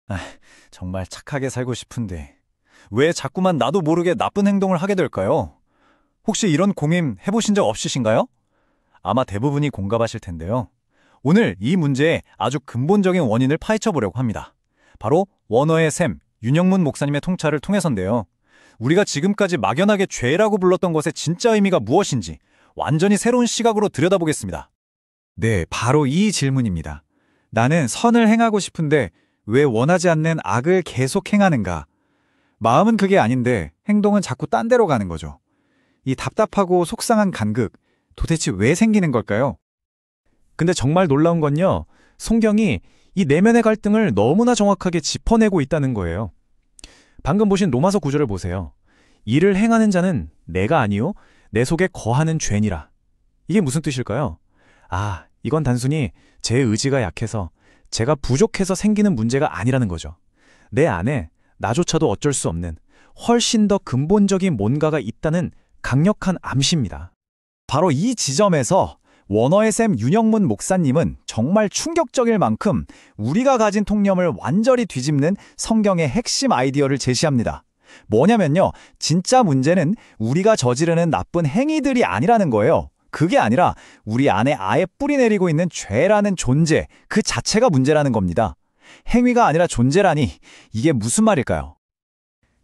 아, 정말 착하게 살고 싶은데 왜 자꾸만 나도 모르게 나쁜 행동을 하게 될까요? 혹시 이런 고민 해보신 적 없으신가요? 아마 대부분이 공감하실 텐데요. 오늘 이 문제의 아주 근본적인 원인을 파헤쳐 보려고 합니다. 바로 원어의 샘, 윤영문 목사님의 통찰을 통해서인데요. 우리가 지금까지 막연하게 죄라고 불렀던 것의 진짜 의미가 무엇인지 완전히 새로운 시각으로 들여다보겠습니다. 네, 바로 이 질문입니다. 나는 선을 행하고 싶은데 왜 원하지 않는 악을 계속 행하는가? 마음은 그게 아닌데 행동은 자꾸 딴 데로 가는 거죠. 이 답답하고 속상한 간극, 도대체 왜 생기는 걸까요? 근데 정말 놀라운 건요, 성경이 이 내면의 갈등을 너무나 정확하게 짚어내고 있다는 거예요. 방금 보신 로마서 9절을 보세요. 이를 행하는 자는 내가 아니요 내 속에 거하는 죄니라. 이게 무슨 뜻일까요? 아, 이건 단순히 제 의지가 약해서 제가 부족해서 생기는 문제가 아니라는 거죠. 내 안에 나조차도 어쩔 수 없는 훨씬 더 근본적인 뭔가가 있다는 강력한 암시입니다. 바로 이 지점에서 원어의 샘 윤영문 목사님은 정말 충격적일 만큼 우리가 가진 통념을 완전히 뒤집는 성경의 핵심 아이디어를 제시합니다. 뭐냐면요, 진짜 문제는 우리가 저지르는 나쁜 행위들이 아니라는 거예요. 그게 아니라 우리 안에 아예 뿌리내리고 있는 죄라는 존재, 그 자체가 문제라는 겁니다. 행위가 아니라 존재라니, 이게 무슨 말일까요?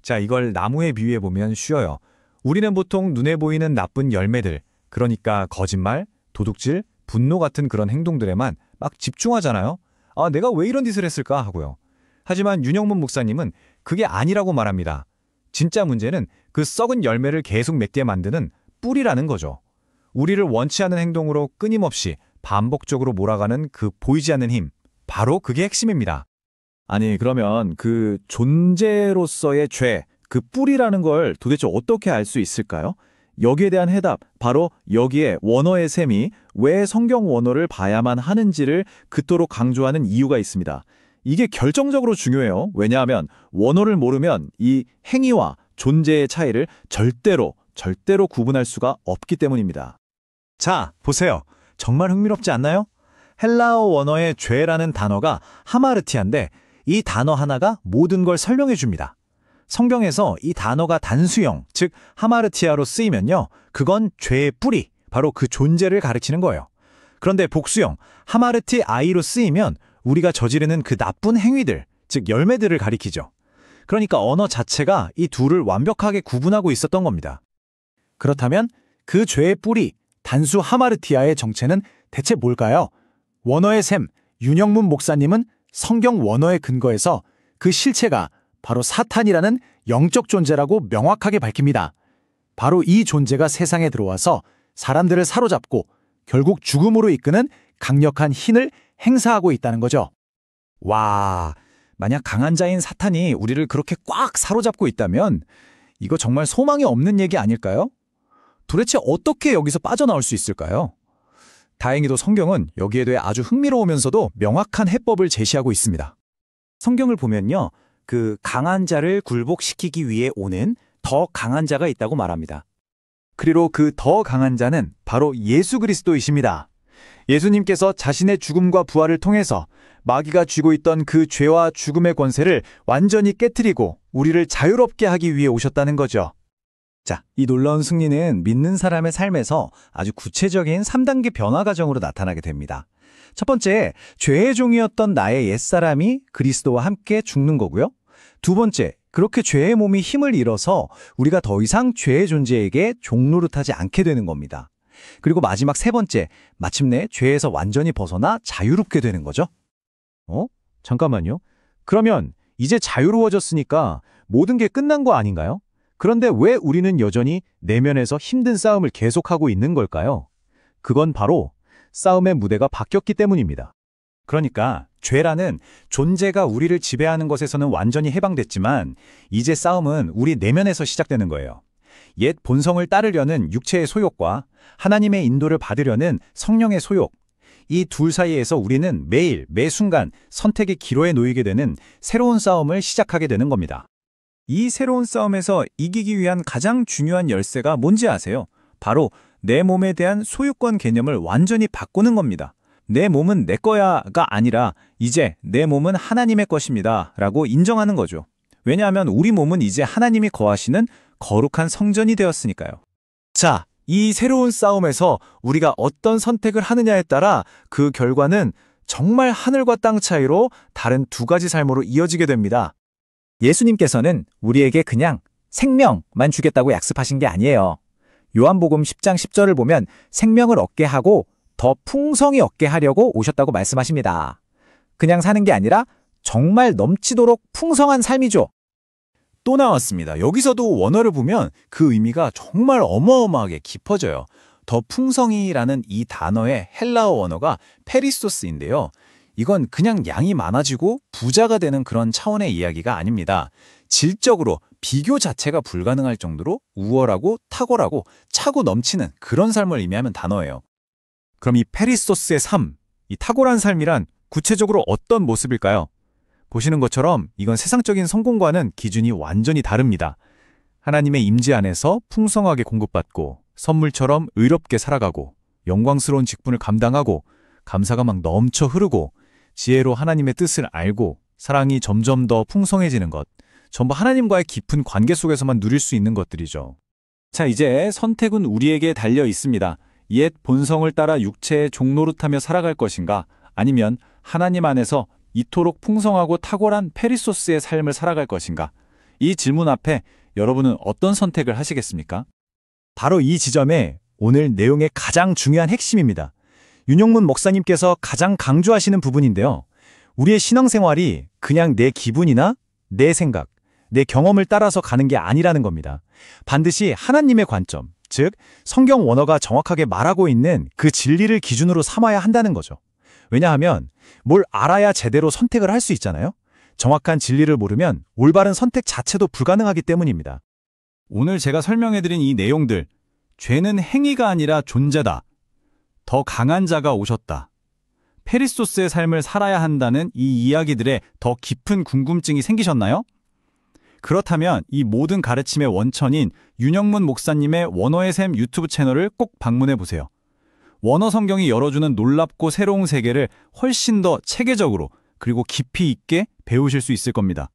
자, 이걸 나무에 비유해보면 쉬워요. 우리는 보통 눈에 보이는 나쁜 열매들, 그러니까 거짓말, 도둑질, 분노 같은 그런 행동들에만 막 집중하잖아요. 아, 내가 왜 이런 짓을 했을까 하고요. 하지만 윤영문 목사님은 그게 아니라고 말합니다. 진짜 문제는 그 썩은 열매를 계속 맺게 만드는 뿌리라는 거죠. 우리를 원치 않는 행동으로 끊임없이 반복적으로 몰아가는 그 보이지 않는 힘, 바로 그게 핵심입니다. 아니, 그러면 그 존재로서의 죄, 그 뿌리라는 걸 도대체 어떻게 알 수 있을까요? 여기에 대한 해답, 바로 여기에 원어의 셈이 왜 성경 원어를 봐야만 하는지를 그토록 강조하는 이유가 있습니다. 이게 결정적으로 중요해요. 왜냐하면 원어를 모르면 이 행위와 존재의 차이를 절대로 구분할 수가 없기 때문입니다. 자, 보세요. 정말 흥미롭지 않나요? 헬라어 원어의 죄라는 단어가 하마르티아인데 이 단어 하나가 모든 걸 설명해 줍니다. 성경에서 이 단어가 단수형, 즉 하마르티아로 쓰이면요, 그건 죄의 뿌리, 바로 그 존재를 가리키는 거예요. 그런데 복수형, 하마르티 아이로 쓰이면 우리가 저지르는 그 나쁜 행위들, 즉 열매들을 가리키죠. 그러니까 언어 자체가 이 둘을 완벽하게 구분하고 있었던 겁니다. 그렇다면 그 죄의 뿌리, 단수 하마르티아의 정체는 대체 뭘까요? 원어의 샘, 윤영문 목사님은 성경 원어에 근거해서 그 실체가 바로 사탄이라는 영적 존재라고 명확하게 밝힙니다. 바로 이 존재가 세상에 들어와서 사람들을 사로잡고 결국 죽음으로 이끄는 강력한 힘을 행사하고 있다는 거죠. 와, 만약 강한 자인 사탄이 우리를 그렇게 꽉 사로잡고 있다면 이거 정말 소망이 없는 얘기 아닐까요? 도대체 어떻게 여기서 빠져나올 수 있을까요? 다행히도 성경은 여기에 대해 아주 흥미로우면서도 명확한 해법을 제시하고 있습니다. 성경을 보면요, 그 강한 자를 굴복시키기 위해 오는 더 강한 자가 있다고 말합니다. 그리고 그 더 강한 자는 바로 예수 그리스도이십니다. 예수님께서 자신의 죽음과 부활을 통해서 마귀가 쥐고 있던 그 죄와 죽음의 권세를 완전히 깨트리고 우리를 자유롭게 하기 위해 오셨다는 거죠. 자, 이 놀라운 승리는 믿는 사람의 삶에서 아주 구체적인 3단계 변화 과정으로 나타나게 됩니다. 첫 번째, 죄의 종이었던 나의 옛사람이 그리스도와 함께 죽는 거고요. 두 번째, 그렇게 죄의 몸이 힘을 잃어서 우리가 더 이상 죄의 존재에게 종노릇하지 않게 되는 겁니다. 그리고 마지막 세 번째, 마침내 죄에서 완전히 벗어나 자유롭게 되는 거죠. 잠깐만요. 그러면 이제 자유로워졌으니까 모든 게 끝난 거 아닌가요? 그런데 왜 우리는 여전히 내면에서 힘든 싸움을 계속하고 있는 걸까요? 그건 바로 싸움의 무대가 바뀌었기 때문입니다. 그러니까 죄라는 존재가 우리를 지배하는 것에서는 완전히 해방됐지만 이제 싸움은 우리 내면에서 시작되는 거예요. 옛 본성을 따르려는 육체의 소욕과 하나님의 인도를 받으려는 성령의 소욕, 이 둘 사이에서 우리는 매일, 매 순간 선택의 기로에 놓이게 되는 새로운 싸움을 시작하게 되는 겁니다. 이 새로운 싸움에서 이기기 위한 가장 중요한 열쇠가 뭔지 아세요? 바로 내 몸에 대한 소유권 개념을 완전히 바꾸는 겁니다. 내 몸은 내 거야가 아니라 이제 내 몸은 하나님의 것입니다 라고 인정하는 거죠. 왜냐하면 우리 몸은 이제 하나님이 거하시는 거룩한 성전이 되었으니까요. 자, 이 새로운 싸움에서 우리가 어떤 선택을 하느냐에 따라 그 결과는 정말 하늘과 땅 차이로 다른 두 가지 삶으로 이어지게 됩니다. 예수님께서는 우리에게 그냥 생명만 주겠다고 약속하신 게 아니에요. 요한복음 10장 10절을 보면 생명을 얻게 하고 더 풍성히 얻게 하려고 오셨다고 말씀하십니다. 그냥 사는 게 아니라 정말 넘치도록 풍성한 삶이죠. 또 나왔습니다. 여기서도 원어를 보면 그 의미가 정말 어마어마하게 깊어져요. 더 풍성히라는 이 단어의 헬라어 원어가 페리소스인데요. 이건 그냥 양이 많아지고 부자가 되는 그런 차원의 이야기가 아닙니다. 질적으로 비교 자체가 불가능할 정도로 우월하고 탁월하고 차고 넘치는 그런 삶을 의미하는 단어예요. 그럼 이 페리소스의 삶, 이 탁월한 삶이란 구체적으로 어떤 모습일까요? 보시는 것처럼 이건 세상적인 성공과는 기준이 완전히 다릅니다. 하나님의 임재 안에서 풍성하게 공급받고 선물처럼 의롭게 살아가고 영광스러운 직분을 감당하고 감사가 막 넘쳐 흐르고 지혜로 하나님의 뜻을 알고 사랑이 점점 더 풍성해지는 것, 전부 하나님과의 깊은 관계 속에서만 누릴 수 있는 것들이죠. 자, 이제 선택은 우리에게 달려 있습니다. 옛 본성을 따라 육체의 종노릇하며 살아갈 것인가, 아니면 하나님 안에서 이토록 풍성하고 탁월한 페리소스의 삶을 살아갈 것인가? 이 질문 앞에 여러분은 어떤 선택을 하시겠습니까? 바로 이 지점에 오늘 내용의 가장 중요한 핵심입니다. 윤영문 목사님께서 가장 강조하시는 부분인데요. 우리의 신앙생활이 그냥 내 기분이나 내 생각, 내 경험을 따라서 가는 게 아니라는 겁니다. 반드시 하나님의 관점, 즉 성경 원어가 정확하게 말하고 있는 그 진리를 기준으로 삼아야 한다는 거죠. 왜냐하면 뭘 알아야 제대로 선택을 할 수 있잖아요. 정확한 진리를 모르면 올바른 선택 자체도 불가능하기 때문입니다. 오늘 제가 설명해드린 이 내용들, 죄는 행위가 아니라 존재다. 더 강한 자가 오셨다. 페리소스의 삶을 살아야 한다는 이 이야기들에 더 깊은 궁금증이 생기셨나요? 그렇다면 이 모든 가르침의 원천인 윤영문 목사님의 원어의 샘 유튜브 채널을 꼭 방문해 보세요. 원어 성경이 열어주는 놀랍고 새로운 세계를 훨씬 더 체계적으로 그리고 깊이 있게 배우실 수 있을 겁니다.